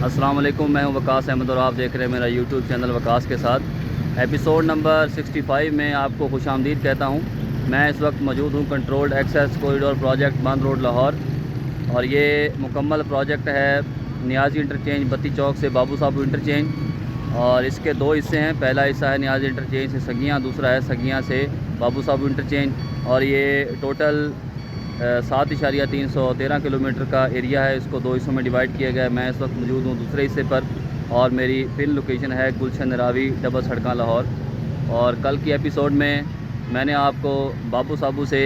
अस्सलाम वालेकुम, मैं हूं वकास अहमद और आप देख रहे हैं मेरा यूट्यूब चैनल वकास के साथ। एपिसोड नंबर 65 में आपको खुशामदीद कहता हूं। मैं इस वक्त मौजूद हूं कंट्रोल्ड एक्सेस कॉरिडोर प्रोजेक्ट बंद रोड लाहौर, और ये मुकम्मल प्रोजेक्ट है नियाज़ी इंटरचेंज बत्ती चौक से बाबू साहब इंटरचेंज। और इसके दो हिस्से हैं। पहला हिस्सा है नियाज़ी इंटरचेंज से सगियाँ, दूसरा है सगियाँ से बाबू साहब इंटरचेंज। और ये टोटल 7.313 किलोमीटर का एरिया है। इसको दो हिस्सों में डिवाइड किया गया है। मैं इस वक्त मौजूद हूँ दूसरे हिस्से पर, और मेरी पिन लोकेशन है गुलशन नरावी डबल सड़का लाहौर। और कल की एपिसोड में मैंने आपको बाबू साबू से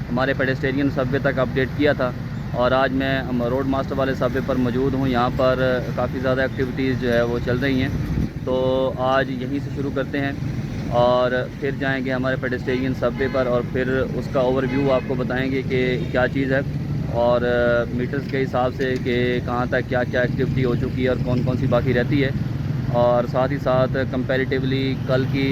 हमारे पेडेस्टेरियन सबवे तक अपडेट किया था, और आज मैं रोड मास्टर वाले सबवे पर मौजूद हूँ। यहाँ पर काफ़ी ज़्यादा एक्टिविटीज़ जो है वो चल रही हैं, तो आज यहीं से शुरू करते हैं और फिर जाएंगे हमारे पेडेस्टेरियन सबवे पर, और फिर उसका ओवरव्यू आपको बताएंगे कि क्या चीज़ है, और मीटर्स के हिसाब से कि कहाँ तक क्या क्या एक्टिविटी हो चुकी है और कौन कौन सी बाकी रहती है। और साथ ही साथ कंपैरेटिवली कल की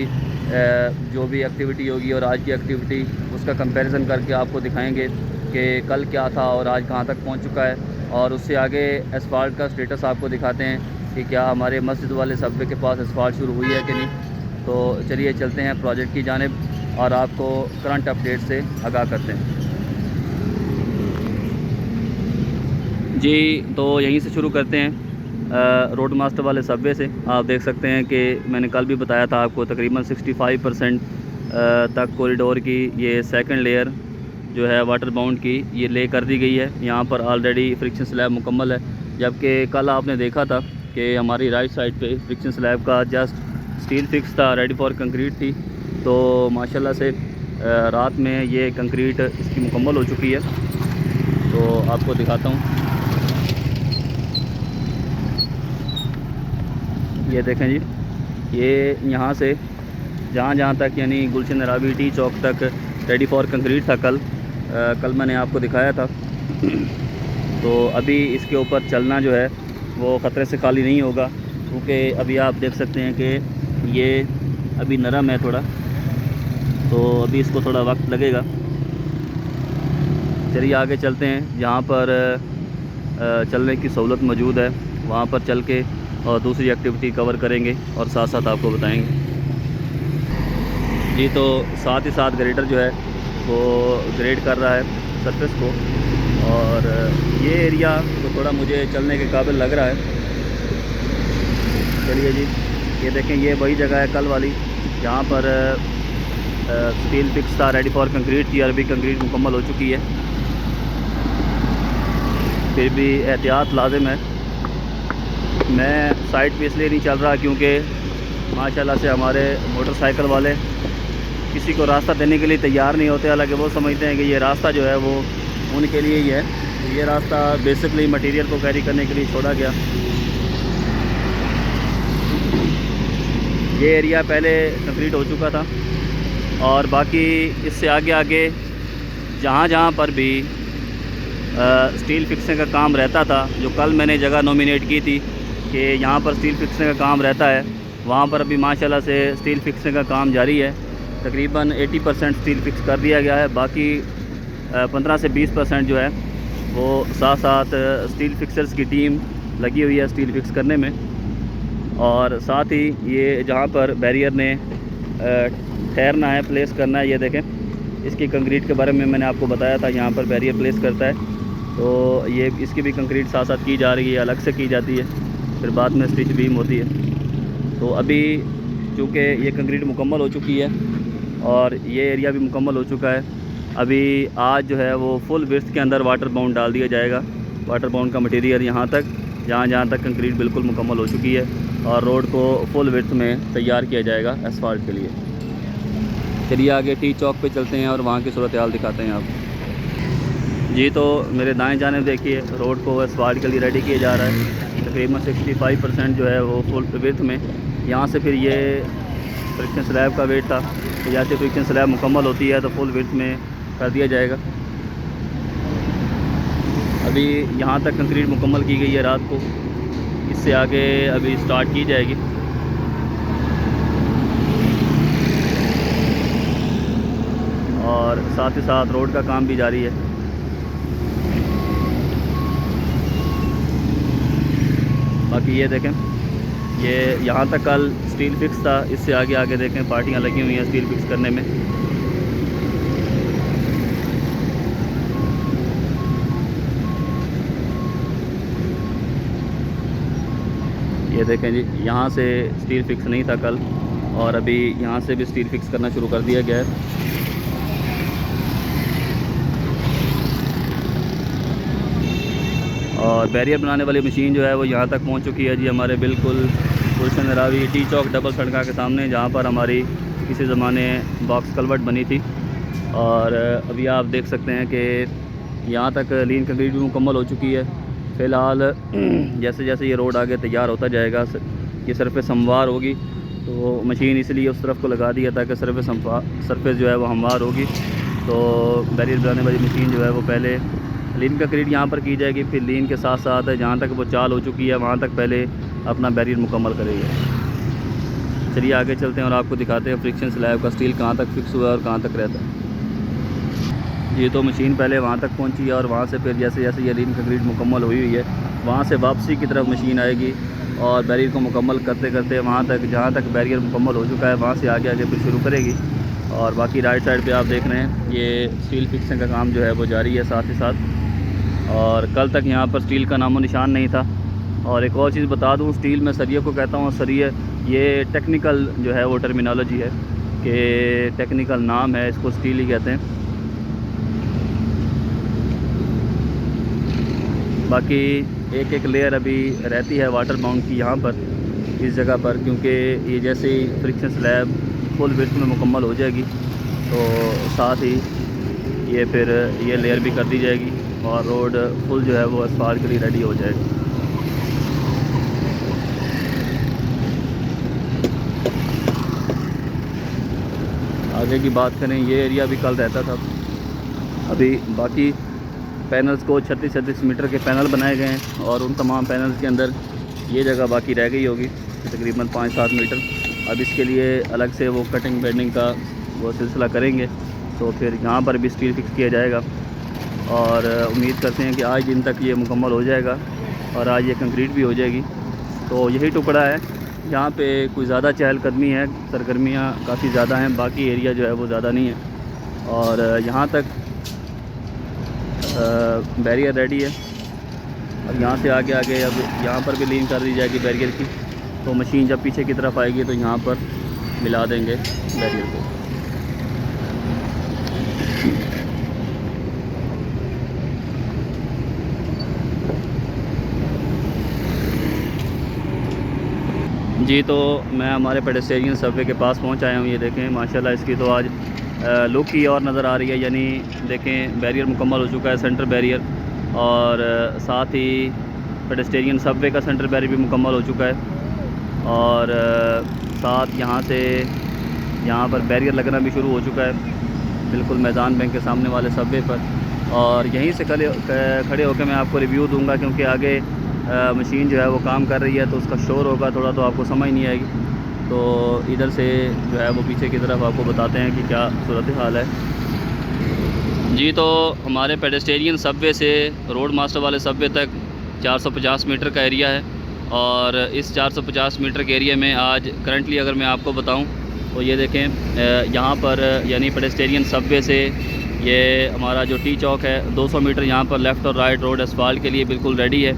जो भी एक्टिविटी होगी और आज की एक्टिविटी, उसका कंपैरिजन करके आपको दिखाएंगे कि कल क्या था और आज कहाँ तक पहुँच चुका है। और उससे आगे एसफाल्ट का स्टेटस आपको दिखाते हैं कि क्या हमारे मस्जिद वाले सबवे के पास एसफाल्ट शुरू हुई है कि नहीं। तो चलिए चलते हैं प्रोजेक्ट की जानिब और आपको करंट अपडेट से आगाह करते हैं। जी, तो यहीं से शुरू करते हैं रोड मास्टर वाले सबवे से। आप देख सकते हैं कि मैंने कल भी बताया था आपको, तकरीबन 65% तक कॉरिडोर की ये सेकंड लेयर जो है वाटर बाउंड की ये ले कर दी गई है। यहाँ पर ऑलरेडी फ्रिक्शन स्लैब मुकम्मल है, जबकि कल आपने देखा था कि हमारी राइट साइड पे फ्रिक्शन स्लैब का जस्ट स्टील फिक्स था, रेडी फॉर कंक्रीट थी। तो माशाल्लाह से रात में ये कंक्रीट इसकी मुकम्मल हो चुकी है। तो आपको दिखाता हूँ, ये देखें जी, ये यहाँ से जहाँ जहाँ तक यानी गुलशन नरावी टी चौक तक रेडी फॉर कंक्रीट था कल मैंने आपको दिखाया था। तो अभी इसके ऊपर चलना जो है वो ख़तरे से खाली नहीं होगा, क्योंकि अभी आप देख सकते हैं कि ये अभी नरम है थोड़ा, तो अभी इसको थोड़ा वक्त लगेगा। चलिए आगे चलते हैं, जहाँ पर चलने की सहूलत मौजूद है वहाँ पर चल के और दूसरी एक्टिविटी कवर करेंगे और साथ साथ आपको बताएंगे। जी, तो साथ ही साथ ग्रेडर जो है वो ग्रेड कर रहा है सरफेस को, और ये एरिया तो थोड़ा मुझे चलने के काबिल लग रहा है। चलिए जी, ये देखें, ये वही जगह है कल वाली जहाँ पर स्टील फिक्स था, रेडी फॉर कंक्रीट थी, और अभी कंक्रीट मुकम्मल हो चुकी है। फिर भी एहतियात लाजिम है। मैं साइड पे इसलिए नहीं चल रहा क्योंकि माशाल्लाह से हमारे मोटरसाइकिल वाले किसी को रास्ता देने के लिए तैयार नहीं होते, हालांकि वो समझते हैं कि ये रास्ता जो है वो उनके लिए ही है। ये रास्ता बेसिकली मटेरियल को कैरी करने के लिए छोड़ा गया। ये एरिया पहले कंक्रीट हो चुका था, और बाकी इससे आगे आगे जहाँ जहाँ पर भी स्टील फिक्सिंग का काम रहता था, जो कल मैंने जगह नॉमिनेट की थी कि यहाँ पर स्टील फिक्सिंग का काम रहता है, वहाँ पर अभी माशाल्लाह से स्टील फिक्सिंग का काम जारी है। तकरीबन 80% स्टील फिक्स कर दिया गया है। बाकी 15 से 20% जो है वो साथ साथ स्टील फिक्सर्स की टीम लगी हुई है स्टील फिक्स करने में। और साथ ही ये जहाँ पर बैरियर ने ठहरना है, प्लेस करना है, ये देखें, इसकी कंक्रीट के बारे में मैंने आपको बताया था। यहाँ पर बैरियर प्लेस करता है, तो ये इसकी भी कंक्रीट साथ साथ की जा रही है, अलग से की जाती है, फिर बाद में स्टिच बीम होती है। तो अभी चूँकि ये कंक्रीट मुकम्मल हो चुकी है और ये एरिया भी मुकम्मल हो चुका है, अभी आज जो है वो फुल विड्थ के अंदर वाटर बाउंड डाल दिया जाएगा। वाटर बाउंड का मटेरियल यहाँ तक, जहाँ जहाँ तक कंक्रीट बिल्कुल मुकम्मल हो चुकी है, और रोड को फुल विड्थ में तैयार किया जाएगा एसफाल्ट के लिए। चलिए आगे टी चौक पे चलते हैं और वहाँ की सूरत हाल दिखाते हैं आप। जी, तो मेरे दाएं जानिब देखिए, रोड को एसफाल्ट के लिए रेडी किया जा रहा है। तकरीबन 65% जो है वो फुल विड्थ में। यहाँ से फिर ये फ्रिक्शन स्लैब का वेट था, तो जैसे फ्रिक्शन स्लैब मुकम्मल होती है तो फुल विड्थ में कर दिया जाएगा। अभी यहाँ तक कंक्रीट मुकम्मल की गई है रात को, इससे आगे अभी स्टार्ट की जाएगी। और साथ ही साथ रोड का काम भी जारी है। बाकी ये देखें, ये यहाँ तक कल स्टील फिक्स था, इससे आगे आगे देखें पार्टियाँ लगी हुई हैं स्टील फिक्स करने में। ये देखें जी, यहाँ से स्टील फिक्स नहीं था कल, और अभी यहाँ से भी स्टील फिक्स करना शुरू कर दिया गया है। और बैरियर बनाने वाली मशीन जो है वो यहाँ तक पहुँच चुकी है जी, हमारे बिल्कुल गुलशन रावी टी चौक डबल सड़का के सामने, जहाँ पर हमारी किसी ज़माने बॉक्स कलवर्ट बनी थी। और अभी आप देख सकते हैं कि यहाँ तक लीन कंक्रीट भी मुकम्मल हो चुकी है। फ़िलहाल जैसे जैसे ये रोड आगे तैयार होता जाएगा, ये सरफेस हमवार होगी, तो मशीन इसलिए उस तरफ को लगा दिया ताकि सरफेस जो है वो हमवार होगी। तो बैरियर बनाने वाली मशीन जो है वो पहले लीन कंक्रीट यहाँ पर की जाएगी, फिर लीन के साथ साथ जहाँ तक वो चाल हो चुकी है वहाँ तक पहले अपना बैरियर मुकम्मल करेगी। चलिए आगे चलते हैं और आपको दिखाते हैं फ्रिक्शन स्लैब का स्टील कहाँ तक फिक्स हुआ है और कहाँ तक रहता है। ये तो मशीन पहले वहाँ तक पहुँची है, और वहाँ से फिर जैसे जैसे ये लीन कंक्रीट मुकम्मल हुई है, वहाँ से वापसी की तरफ मशीन आएगी और बैरियर को मुकम्मल करते करते वहाँ तक जहाँ तक बैरियर मुकम्मल हो चुका है वहाँ से आगे आगे फिर शुरू करेगी। और बाकी राइट साइड पे आप देख रहे हैं ये स्टील फिक्सिंग का काम जो है वो जारी है साथ ही साथ। और कल तक यहाँ पर स्टील का नामो निशान नहीं था। और एक और चीज़ बता दूँ, स्टील में सरिये को कहता हूँ, सरिये ये टेक्निकल जो है वो टर्मिनोलॉजी है कि टेक्निकल नाम है, इसको स्टील ही कहते हैं। बाकी एक एक लेयर अभी रहती है वाटर बाउंड की यहाँ पर इस जगह पर, क्योंकि ये जैसे ही फ्रिक्शन स्लैब फुल विड्थ में मुकम्मल हो जाएगी तो साथ ही ये फिर ये लेयर भी कर दी जाएगी और रोड फुल जो है वो असफाल्ट के लिए रेडी हो जाएगी। आगे की बात करें, ये एरिया भी कल रहता था। अभी बाकी पैनल्स को 36-36 मीटर के पैनल बनाए गए हैं और उन तमाम पैनल्स के अंदर ये जगह बाकी रह गई होगी तकरीबन 5-7 मीटर। अब इसके लिए अलग से वो कटिंग बेंडिंग का वो सिलसिला करेंगे, तो फिर यहाँ पर भी स्टील फिक्स किया जाएगा। और उम्मीद करते हैं कि आज दिन तक ये मुकम्मल हो जाएगा और आज ये कंक्रीट भी हो जाएगी। तो यही टुकड़ा है जहाँ पे कोई ज़्यादा चहलकदमी है, सरगर्मियाँ काफ़ी ज़्यादा हैं, बाकी एरिया जो है वो ज़्यादा नहीं है। और यहाँ तक बैरियर रेडी है और यहाँ से आगे आगे अब यहाँ पर भी लीन कर दी जाएगी बैरियर की। तो मशीन जब पीछे की तरफ आएगी तो यहाँ पर मिला देंगे बैरियर को। जी, तो मैं हमारे पेडेस्टेरियन सबवे के पास पहुँच आया हूँ। ये देखें माशाल्लाह इसकी तो आज लुक ही और नज़र आ रही है। यानी देखें बैरियर मुकम्मल हो चुका है, सेंटर बैरियर, और साथ ही पेडेस्टेरियन सबवे का सेंटर बैरियर भी मुकम्मल हो चुका है। और साथ यहाँ से यहाँ पर बैरियर लगना भी शुरू हो चुका है बिल्कुल मैदान बैंक के सामने वाले सबवे पर। और यहीं से खड़े होकर मैं आपको रिव्यू दूंगा, क्योंकि आगे मशीन जो है वो काम कर रही है तो उसका शोर होगा थोड़ा, तो आपको समझ नहीं आएगी। तो इधर से जो है वो पीछे की तरफ आपको बताते हैं कि क्या सूरत हाल है। जी, तो हमारे पेडेस्टेरियन सबवे से रोड मास्टर वाले सबवे तक 450 मीटर का एरिया है। और इस 450 मीटर के एरिया में आज करंटली अगर मैं आपको बताऊं तो ये देखें यहाँ पर यानी पेडेस्टेरियन सबवे से ये हमारा जो टी चौक है 200 मीटर यहाँ पर लेफ़्ट और राइट रोड असफाल्ट के लिए बिल्कुल रेडी है।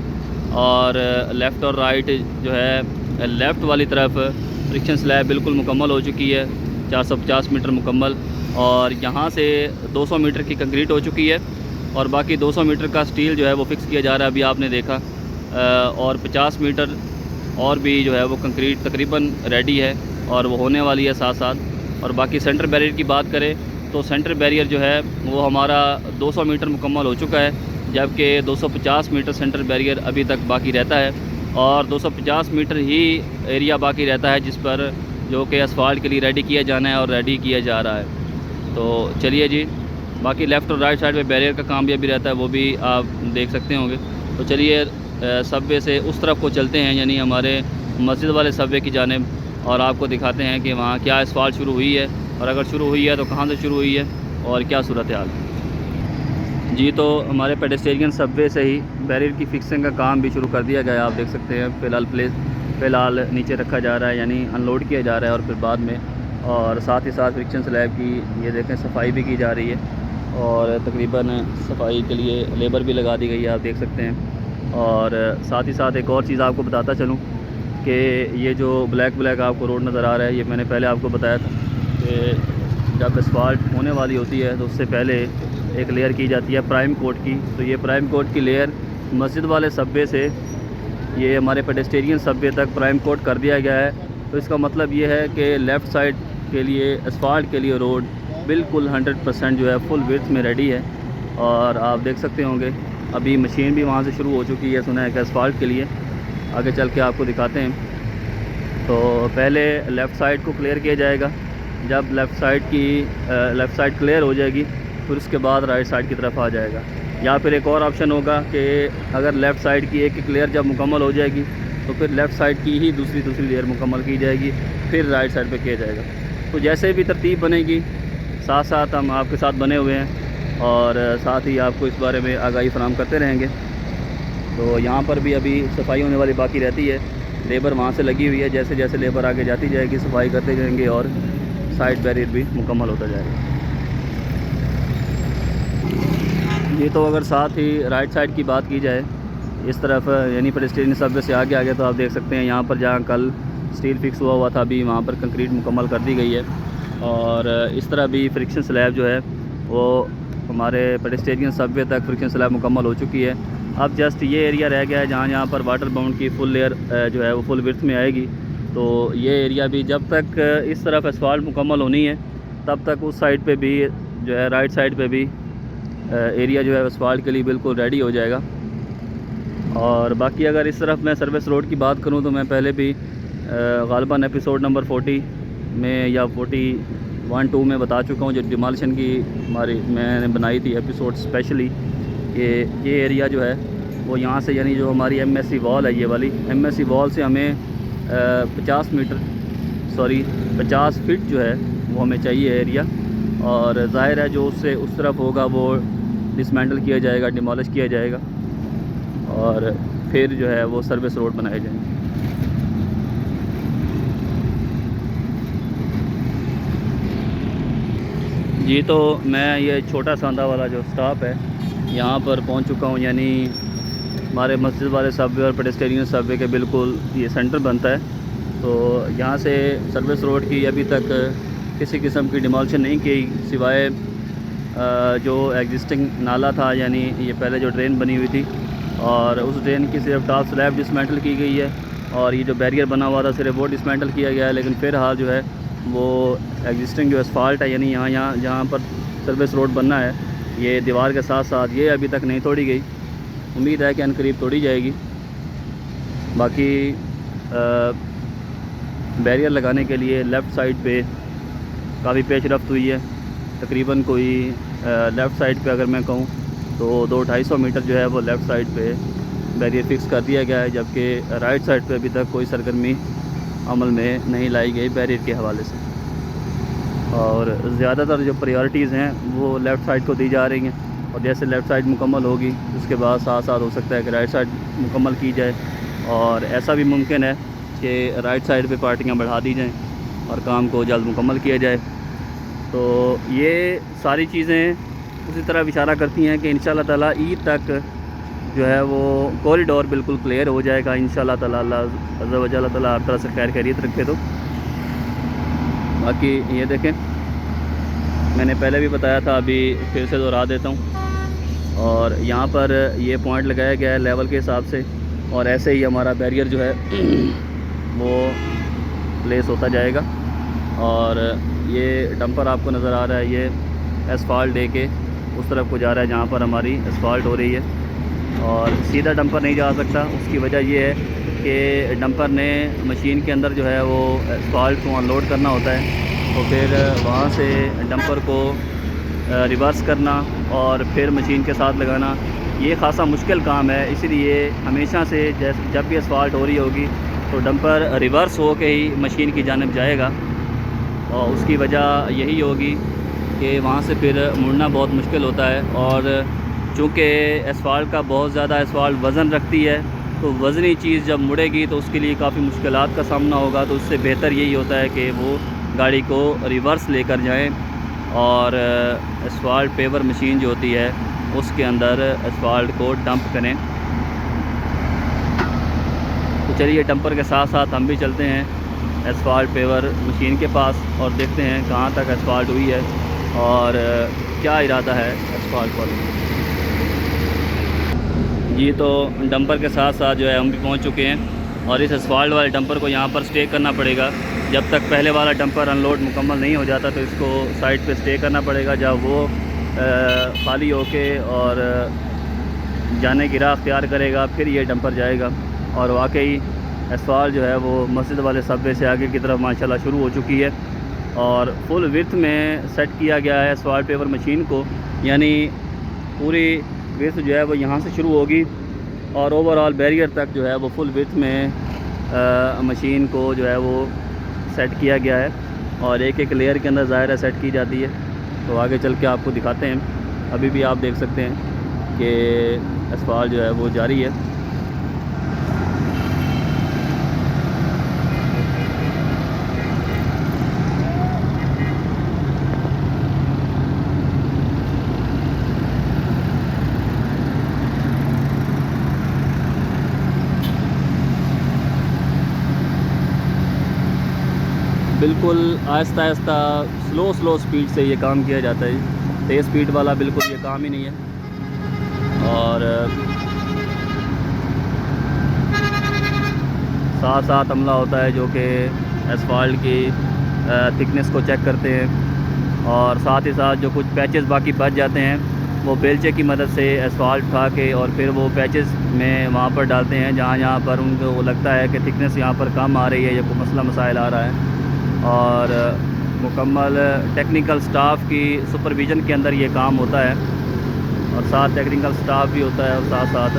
और लेफ़्ट और राइट जो है लेफ़्ट वाली तरफ फ्रिक्शन स्लैब बिल्कुल मुकम्मल हो चुकी है, 450 मीटर मुकम्मल। और यहाँ से 200 मीटर की कंक्रीट हो चुकी है और बाकी 200 मीटर का स्टील जो है वो फिक्स किया जा रहा है, अभी आपने देखा। और 50 मीटर और भी जो है वो कंक्रीट तकरीबन रेडी है और वो होने वाली है साथ साथ। और बाकी सेंटर बैरियर की बात करें तो सेंटर बैरियर जो है वो हमारा 200 मीटर मुकम्मल हो चुका है, जबकि 250 मीटर सेंटर बैरियर अभी तक बाकी रहता है। और 250 मीटर ही एरिया बाकी रहता है जिस पर जो कि असफाल्ट के लिए रेडी किया जाना है और रेडी किया जा रहा है। तो चलिए जी, बाकी लेफ़्ट और राइट साइड पे बैरियर का काम भी अभी रहता है, वो भी आप देख सकते होंगे। तो चलिए सबवे से उस तरफ को चलते हैं, यानी हमारे मस्जिद वाले सबवे की जानिब, और आपको दिखाते हैं कि वहाँ क्या असफाल्ट शुरू हुई है और अगर शुरू हुई है तो कहाँ से शुरू हुई है और क्या सूरत हाल है। जी, तो हमारे पेडेस्टेरियन सबवे से ही बैरियर की फिक्सिंग का काम भी शुरू कर दिया गया है। आप देख सकते हैं फ़िलहाल नीचे रखा जा रहा है, यानी अनलोड किया जा रहा है और फिर बाद में, और साथ ही साथ फ्रिक्शन स्लैब की ये देखें सफाई भी की जा रही है और तकरीबन सफाई के लिए लेबर भी लगा दी गई है, आप देख सकते हैं। और साथ ही साथ एक और चीज़ आपको बताता चलूँ कि ये जो ब्लैक आपको रोड नज़र आ रहा है, ये मैंने पहले आपको बताया था कि जब एस्फाल्ट होने वाली होती है तो उससे पहले एक लेयर की जाती है प्राइम कोट की। तो ये प्राइम कोट की लेयर मस्जिद वाले सबवे से ये हमारे पेडेस्टेरियन सबवे तक प्राइम कोट कर दिया गया है। तो इसका मतलब ये है कि लेफ़्ट साइड के लिए एस्फाल्ट के लिए रोड बिल्कुल 100% जो है फुल विड्थ में रेडी है। और आप देख सकते होंगे अभी मशीन भी वहाँ से शुरू हो चुकी है, सुना है कि एस्फाल्ट के लिए। आगे चल के आपको दिखाते हैं। तो पहले लेफ़्ट साइड को क्लियर किया जाएगा। जब लेफ़्ट साइड क्लियर हो जाएगी फिर उसके बाद राइट साइड की तरफ आ जाएगा। या फिर एक और ऑप्शन होगा कि अगर लेफ़्ट साइड की एक लेयर जब मुकम्मल हो जाएगी तो फिर लेफ़्ट साइड की ही दूसरी लेयर मुकम्मल की जाएगी, फिर राइट साइड पे किया जाएगा। तो जैसे भी तरतीब बनेगी साथ साथ हम आपके साथ बने हुए हैं और साथ ही आपको इस बारे में आगाही फराहम करते रहेंगे। तो यहाँ पर भी अभी सफाई होने वाली बाकी रहती है, लेबर वहाँ से लगी हुई है। जैसे जैसे लेबर आगे जाती जाएगी सफाई करते जाएंगे और साइड बैरियर भी मुकम्मल होता जाएगा। ये तो अगर साथ ही राइट साइड की बात की जाए इस तरफ, यानी पेडेस्टेरियन सबवे से आगे तो आप देख सकते हैं यहाँ पर जहाँ कल स्टील फिक्स हुआ था अभी वहाँ पर कंक्रीट मुकम्मल कर दी गई है। और इस तरह भी फ्रिक्शन स्लैब जो है वो हमारे पेडेस्टेरियन सबवे तक फ्रिक्शन स्लैब मुकम्मल हो चुकी है। अब जस्ट ये एरिया रह गया है जहाँ पर वाटर बाउंड की फुल लेयर जो है वो फुल विड्थ में आएगी। तो ये एरिया भी जब तक इस तरफ एस्फाल्ट मुकम्मल होनी है तब तक उस साइड पे भी जो है राइट साइड पे भी एरिया जो है एस्फाल्ट के लिए बिल्कुल रेडी हो जाएगा। और बाकी अगर इस तरफ मैं सर्विस रोड की बात करूं तो मैं पहले भी ग़ालिबन एपिसोड नंबर 40 में या 41-2 में बता चुका हूं, जो डिमोलिशन की मैंने बनाई थी एपिसोड स्पेशली, कि ये एरिया जो है वो यहाँ से, यानी जो हमारी MSC वॉल है, ये वाली MSC वॉल से हमें 50 फीट जो है वो हमें चाहिए एरिया। और ज़ाहिर है जो उससे उस तरफ होगा वो डिसमेंटल किया जाएगा, डिमोलिश किया जाएगा और फिर जो है वो सर्विस रोड बनाए जाएंगे। जी, तो मैं ये छोटा सांदा वाला जो स्टॉप है यहाँ पर पहुँच चुका हूँ, यानी हमारे मस्जिद वाले सबवे और पेडेस्टेरियन सबवे के बिल्कुल ये सेंटर बनता है। तो यहाँ से सर्विस रोड की अभी तक किसी किस्म की डिमोलिशन नहीं की, सिवाय जो एग्जिस्टिंग नाला था, यानी ये पहले जो ड्रेन बनी हुई थी और उस ड्रेन की सिर्फ टॉप स्लैब डिसमेंटल की गई है और ये जो बैरियर बना हुआ था सिर्फ वो डिसमेंटल किया गया है। लेकिन फिर हाल जो है वो एग्जिस्टिंग जो एस्फाल्ट है, यानी यहाँ जहाँ पर सर्विस रोड बनना है, ये दीवार के साथ साथ ये अभी तक नहीं तोड़ी गई। उम्मीद है कि अनकरीब तोड़ी जाएगी। बाकी बैरियर लगाने के लिए लेफ़्ट साइड पे काफ़ी पेशरफ्त हुई है। तकरीबन कोई लेफ़्ट साइड पे अगर मैं कहूँ तो 200-250 मीटर जो है वो लेफ़्ट साइड पे बैरियर फिक्स कर दिया गया है, जबकि राइट साइड पे अभी तक कोई सरगर्मी अमल में नहीं लाई गई बैरियर के हवाले से। और ज़्यादातर जो प्रायोरिटीज़ हैं वो लेफ़्ट साइड को दी जा रही हैं और जैसे लेफ़्ट साइड मुकम्मल होगी उसके बाद साथ साथ हो सकता है कि राइट साइड मुकम्मल की जाए। और ऐसा भी मुमकिन है कि राइट साइड पे पार्टियाँ बढ़ा दी जाएँ और काम को जल्द मुकम्मल किया जाए। तो ये सारी चीज़ें उसी तरह इशारा करती हैं कि इंशाअल्लाह ताला ईद तक जो है वो कॉरिडोर बिल्कुल क्लियर हो जाएगा इंशाअल्लाह ताला। अल्लाह अज़्ज़ा व जल्ल ताला हर तरह से खैर खैरियत रखे। तो बाकी ये देखें, मैंने पहले भी बताया था, अभी फिर से दोहरा देता हूँ। और यहाँ पर ये पॉइंट लगाया गया है लेवल के हिसाब से और ऐसे ही हमारा बैरियर जो है वो प्लेस होता जाएगा। और ये डंपर आपको नज़र आ रहा है, ये एस्फाल्ट दे के उस तरफ को जा रहा है जहाँ पर हमारी एस्फाल्ट हो रही है। और सीधा डंपर नहीं जा सकता, उसकी वजह ये है कि डंपर ने मशीन के अंदर जो है वो एस्फाल्ट को अनलोड करना होता है। तो फिर वहाँ से डंपर को रिवर्स करना और फिर मशीन के साथ लगाना ये ख़ासा मुश्किल काम है। इसीलिए हमेशा से जब भी एस्फाल्ट हो रही होगी तो डंपर रिवर्स हो के ही मशीन की जानिब जाएगा और उसकी वजह यही होगी कि वहाँ से फिर मुड़ना बहुत मुश्किल होता है। और चूँकि एसफाल्ट का बहुत ज़्यादा एसफाल्ट वज़न रखती है, तो वज़नी चीज़ जब मुड़ेगी तो उसके लिए काफ़ी मुश्किलात का सामना होगा। तो उससे बेहतर यही होता है कि वो गाड़ी को रिवर्स लेकर जाएं और एसफाल्ट पेवर मशीन जो होती है उसके अंदर एसफाल्ट को डंप करें। तो चलिए डंपर के साथ साथ हम भी चलते हैं एसफाल्ट पेवर मशीन के पास और देखते हैं कहाँ तक एसफाल्ट हुई है और क्या इरादा है एसफाल्ट वालों। जी तो डंपर के साथ साथ जो है हम भी पहुंच चुके हैं और इस एसफाल्ट वाले डंपर को यहाँ पर स्टे करना पड़ेगा। जब तक पहले वाला डंपर अनलोड मुकम्मल नहीं हो जाता तो इसको साइड पे स्टे करना पड़ेगा। जब वो खाली होके और जाने की राह अख्तियार करेगा फिर ये डंपर जाएगा। और वाकई एसफाल्ट जो है वो मस्जिद वाले सबवे से आगे की तरफ माशाल्लाह शुरू हो चुकी है और फुल विड्थ में सेट किया गया है एसफाल्ट पेवर मशीन को, यानी पूरी विड्थ जो है वो यहाँ से शुरू होगी और ओवरऑल बैरियर तक जो है वो फुल विड्थ में मशीन को जो है वो सेट किया गया है और एक एक लेयर के अंदर ज़ाहिर है सेट की जाती है। तो आगे चल के आपको दिखाते हैं। अभी भी आप देख सकते हैं कि एसफाल्ट जो है वो जारी है। बिल्कुल आहिस्ता आहिस्ता स्लो स्पीड से ये काम किया जाता है। तेज़ स्पीड वाला बिल्कुल ये काम ही नहीं है। और साथ साथ अमला होता है जो कि एसफाल्ट की थिकनेस को चेक करते हैं और साथ ही साथ जो कुछ पैचेस बाकी बच जाते हैं वो बेलचे की मदद से एसफाल्ट उठा के और फिर वो पैचेस में वहाँ पर डालते हैं जहाँ पर उनको लगता है कि थिकनेस यहाँ पर कम आ रही है या कोई मसला मसाइल आ रहा है। और मुकम्मल टेक्निकल स्टाफ की सुपरविज़न के अंदर ये काम होता है और साथ टेक्निकल स्टाफ भी होता है और साथ साथ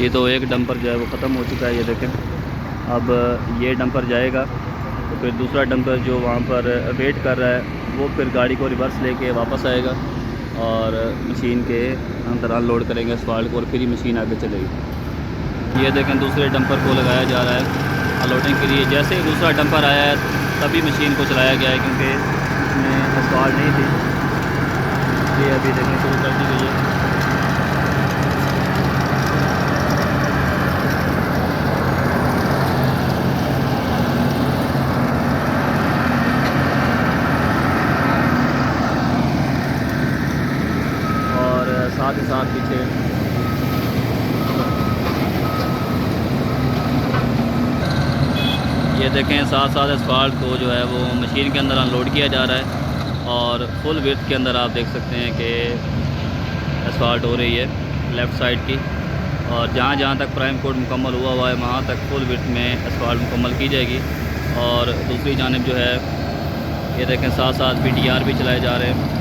ये तो एक डंपर जो है वो ख़त्म हो चुका है। ये देखें अब ये डंपर जाएगा तो फिर दूसरा डंपर जो वहाँ पर वेट कर रहा है वो फिर गाड़ी को रिवर्स लेके वापस आएगा और मशीन के अंदर अनलोड करेंगे एसफाल्ट को और फिर ही मशीन आगे चलेगी। ये देखें दूसरे डंपर को लगाया जा रहा है अनलोडिंग के लिए। जैसे ही दूसरा डंपर आया है तभी मशीन को चलाया गया है क्योंकि इसमें एसफाल्ट नहीं थी। ये अभी देखें शुरू कर दी गई है। साथ ही साथ पीछे ये देखें साथ साथ एसफाल्ट को जो है वो मशीन के अंदर अनलोड किया जा रहा है और फुल विड्थ के अंदर आप देख सकते हैं कि एसफाल्ट हो रही है लेफ़्ट साइड की और जहाँ जहाँ तक प्राइम कोड मुकम्मल हुआ है वहाँ तक फुल विड्थ में एसफाल्ट मुकम्मल की जाएगी। और दूसरी जानिब जो है ये देखें साथ साथ PTR भी चलाए जा रहे हैं।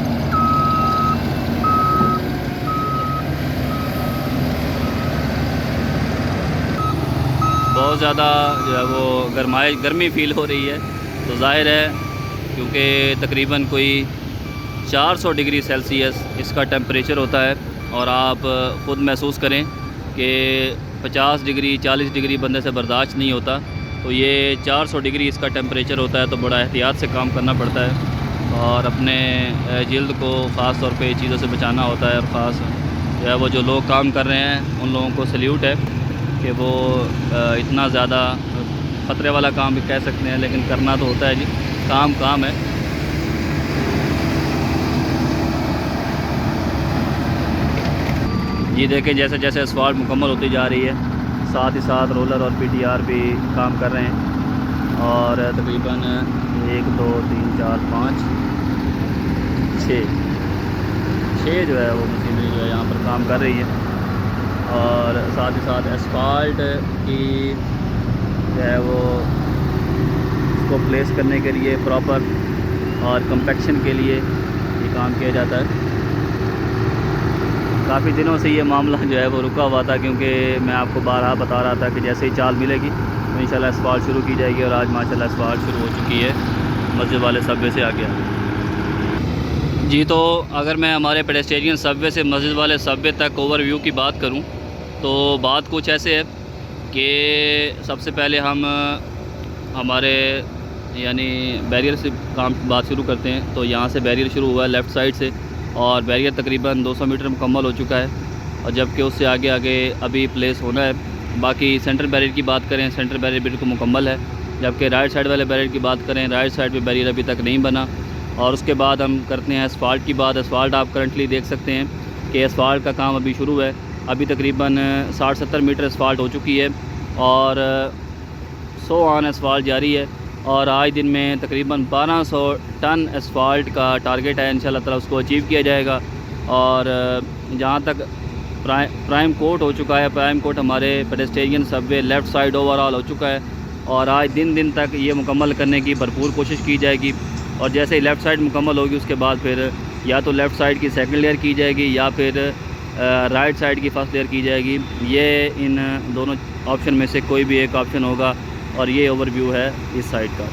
बहुत ज़्यादा जो है वो गर्मी फ़ील हो रही है। तो ज़ाहिर है क्योंकि तकरीबन कोई 400 डिग्री सेल्सियस इसका टेम्परेचर होता है और आप ख़ुद महसूस करें कि 50 डिग्री 40 डिग्री बंदे से बर्दाश्त नहीं होता। तो ये 400 डिग्री इसका टेम्परेचर होता है तो बड़ा एहतियात से काम करना पड़ता है और अपने जिल्द को ख़ास तौर पे चीज़ों से बचाना होता है। और ख़ास जो है वो जो लोग काम कर रहे हैं उन लोगों को सल्यूट है कि वो इतना ज़्यादा ख़तरे वाला काम भी कह सकते हैं लेकिन करना तो होता है जी, काम है। ये देखें जैसे जैसे एसफाल्ट मुकम्मल होती जा रही है साथ ही साथ रोलर और PTR भी काम कर रहे हैं और तकरीबन 1 2 3 4 5 6 जो है वो मशीनरी जो है यहाँ पर काम कर रही है। और साथ ही साथ एसफाल्ट की जो है वो उसको प्लेस करने के लिए प्रॉपर और कंपैक्शन के लिए ये काम किया जाता है। काफ़ी दिनों से ये मामला जो है वो रुका हुआ था, क्योंकि मैं आपको बारहा बता रहा था कि जैसे ही चाल मिलेगी तो इंशाल्लाह असफाल्ट शुरू की जाएगी। और आज माशाल्लाह असफाल्ट शुरू हो चुकी है मस्जिद वाले सबवे से आ गया जी। तो अगर मैं हमारे पेडेस्टेरियन सबवे से मस्जिद वाले सबवे तक ओवरव्यू की बात करूं तो बात कुछ ऐसे है कि सबसे पहले हम हमारे यानी बैरियर से बात शुरू करते हैं। तो यहाँ से बैरियर शुरू हुआ है लेफ़्ट साइड से, और बैरियर तकरीबन 200 मीटर मुकम्मल हो चुका है, और जबकि उससे आगे आगे अभी प्लेस होना है। बाकी सेंटर बैरियर की बात करें, सेंटर बैरियर बिल्कुल मुकम्मल है, जबकि राइट साइड वाले बैरियर की बात करें, राइट साइड पे बैरियर अभी तक नहीं बना। और उसके बाद हम करते हैं असफाल्ट की बात। असफाल्ट आप करंटली देख सकते हैं कि असफाल्ट का काम अभी शुरू है। अभी तकरीबन 60-70 मीटर असफाल्ट हो चुकी है और 100 आन असफाल्ट जारी है। और आज दिन में तकरीबन 1200 टन असफाल्ट का टारगेट है, इंशाल्लाह ताला उसको अचीव किया जाएगा। और जहाँ तक प्राइम कोट हो चुका है, प्राइम कोट हमारे pedestrian Subway left side overall हो चुका है, और आज दिन तक ये मुकम्मल करने की भरपूर कोशिश की जाएगी। और जैसे ही लेफ़्ट साइड मुकम्मल होगी उसके बाद फिर या तो लेफ़्ट साइड की सेकंड लेयर की जाएगी या फिर राइट साइड की फ़र्स्ट लेयर की जाएगी। ये इन दोनों ऑप्शन में से कोई भी एक ऑप्शन होगा, और ये ओवरव्यू है इस साइड का।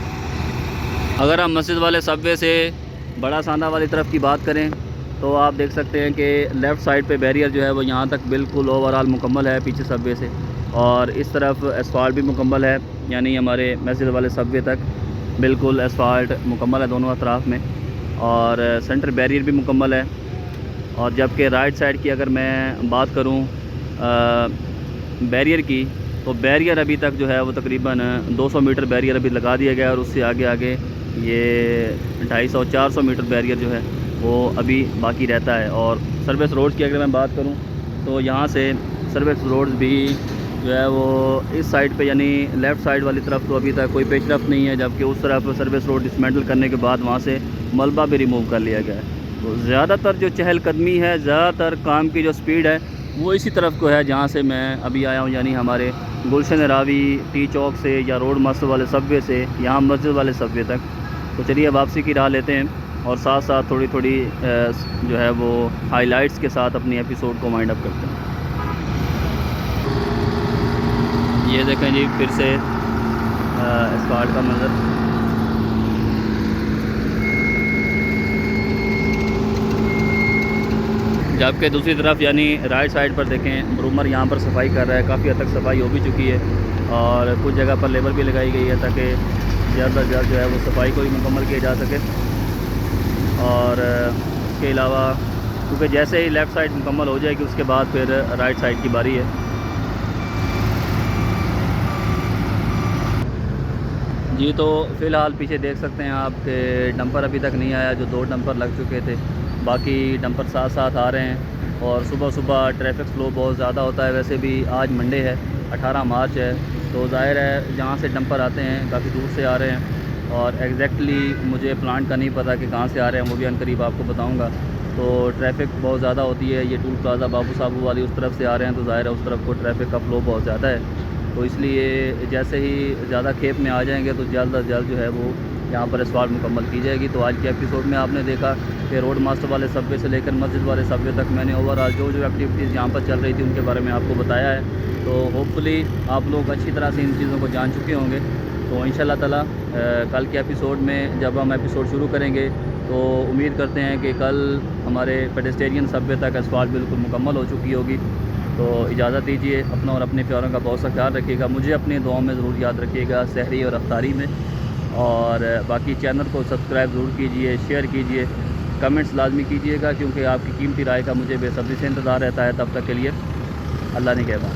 अगर हम मस्जिद वाले सबवे से बड़ा सांदा वाली तरफ की बात करें तो आप देख सकते हैं कि लेफ़्ट साइड पे बैरियर जो है वो यहाँ तक बिल्कुल ओवरऑल मुकम्मल है पीछे सबवे से, और इस तरफ असफाल्ट भी मुकम्मल है, यानी हमारे मस्जिद वाले सबवे तक बिल्कुल असफाल्ट मुकम्मल है दोनों अतराफ़ में, और सेंटर बैरियर भी मुकम्मल है। और जबकि राइट साइड की अगर मैं बात करूँ बैरियर की, तो बैरियर अभी तक जो है वो तकरीबन 200 मीटर बैरियर अभी लगा दिया गया है, और उससे आगे आगे ये 250-400 मीटर बैरियर जो है वो अभी बाकी रहता है। और सर्विस रोड्स की अगर मैं बात करूं तो यहाँ से सर्विस रोड्स भी जो है वो इस साइड पे यानी लेफ़्ट साइड वाली तरफ तो अभी तक कोई पेशरफ्त नहीं है, जबकि उस तरफ सर्विस रोड डिसमेंटल करने के बाद वहाँ से मलबा भी रिमूव कर लिया गया है। तो ज़्यादातर जो चहलकदमी है, ज़्यादातर काम की जो स्पीड है वो इसी तरफ को है जहाँ से मैं अभी आया हूँ, यानी हमारे गुलशन रावी टी चौक से या रोड मास्टर वाले सबवे से यहाँ मस्जिद वाले सबवे तक। तो चलिए वापसी की राह लेते हैं, और साथ साथ थोड़ी जो है वो हाइलाइट्स के साथ अपनी एपिसोड को वाइंड अप करते हैं। ये देखें जी फिर से असफाल्ट का मंज़र। जबकि दूसरी तरफ यानी राइट साइड पर देखें ब्रूमर यहाँ पर सफाई कर रहा है, काफ़ी हद तक सफाई हो भी चुकी है, और कुछ जगह पर लेबर भी लगाई गई है ताकि ज़्यादा से ज़्यादा जो है वो सफाई को भी मुकम्मल किया जा सके। और इसके अलावा क्योंकि जैसे ही लेफ़्ट साइड मुकम्मल हो जाएगी उसके बाद फिर राइट साइड की बारी है। जी तो फ़िलहाल पीछे देख सकते हैं आप कि डंपर अभी तक नहीं आया, जो 2 डंपर लग चुके थे, बाकी डंपर साथ साथ आ रहे हैं। और सुबह सुबह ट्रैफिक फ़्लो बहुत ज़्यादा होता है, वैसे भी आज मंडे है, 18 मार्च है, तो ज़ाहिर है जहाँ से डंपर आते हैं काफ़ी दूर से आ रहे हैं, और एग्जैक्टली मुझे प्लांट का नहीं पता कि कहाँ से आ रहे हैं, वो भी अनकरीब आपको बताऊँगा। तो ट्रैफिक बहुत ज़्यादा होती है, ये टूल प्लाज़ा बाबू साबू वाली उस तरफ से आ रहे हैं, तो ज़ाहिर है उस तरफ को ट्रैफिक का फ़्लो बहुत ज़्यादा है। तो इसलिए जैसे ही ज़्यादा खेप में आ जाएंगे तो जल्द अज जल्द जो है वो यहाँ पर असफाल्ट मुकम्मल की जाएगी। तो आज के एपिसोड में आपने देखा कि रोड मास्टर वाले सबवे से लेकर मस्जिद वाले सबवे तक मैंने ओवरऑल जो एक्टिविटीज़ यहाँ पर चल रही थी उनके बारे में आपको बताया है। तो होपफुली आप लोग अच्छी तरह से इन चीज़ों को जान चुके होंगे। तो इंशाल्लाह ताला कल के एपिसोड में जब हम एपिसोड शुरू करेंगे तो उम्मीद करते हैं कि कल हमारे पेडेस्टेरियन सबवे तक असफाल्ट बिल्कुल मुकम्मल हो चुकी होगी। तो इजाज़त दीजिए, अपना और अपने प्यारों का बहुत सा ख्याल रखिएगा, मुझे अपनी दुआओं में ज़रूर याद रखिएगा सहरी और अफ्तारी में। और बाकी चैनल को सब्सक्राइब ज़रूर कीजिए, शेयर कीजिए, कमेंट्स लाजमी कीजिएगा, क्योंकि आपकी कीमती राय का मुझे बेसब्री से इंतज़ार रहता है। तब तक के लिए अल्लाह ने कहबा।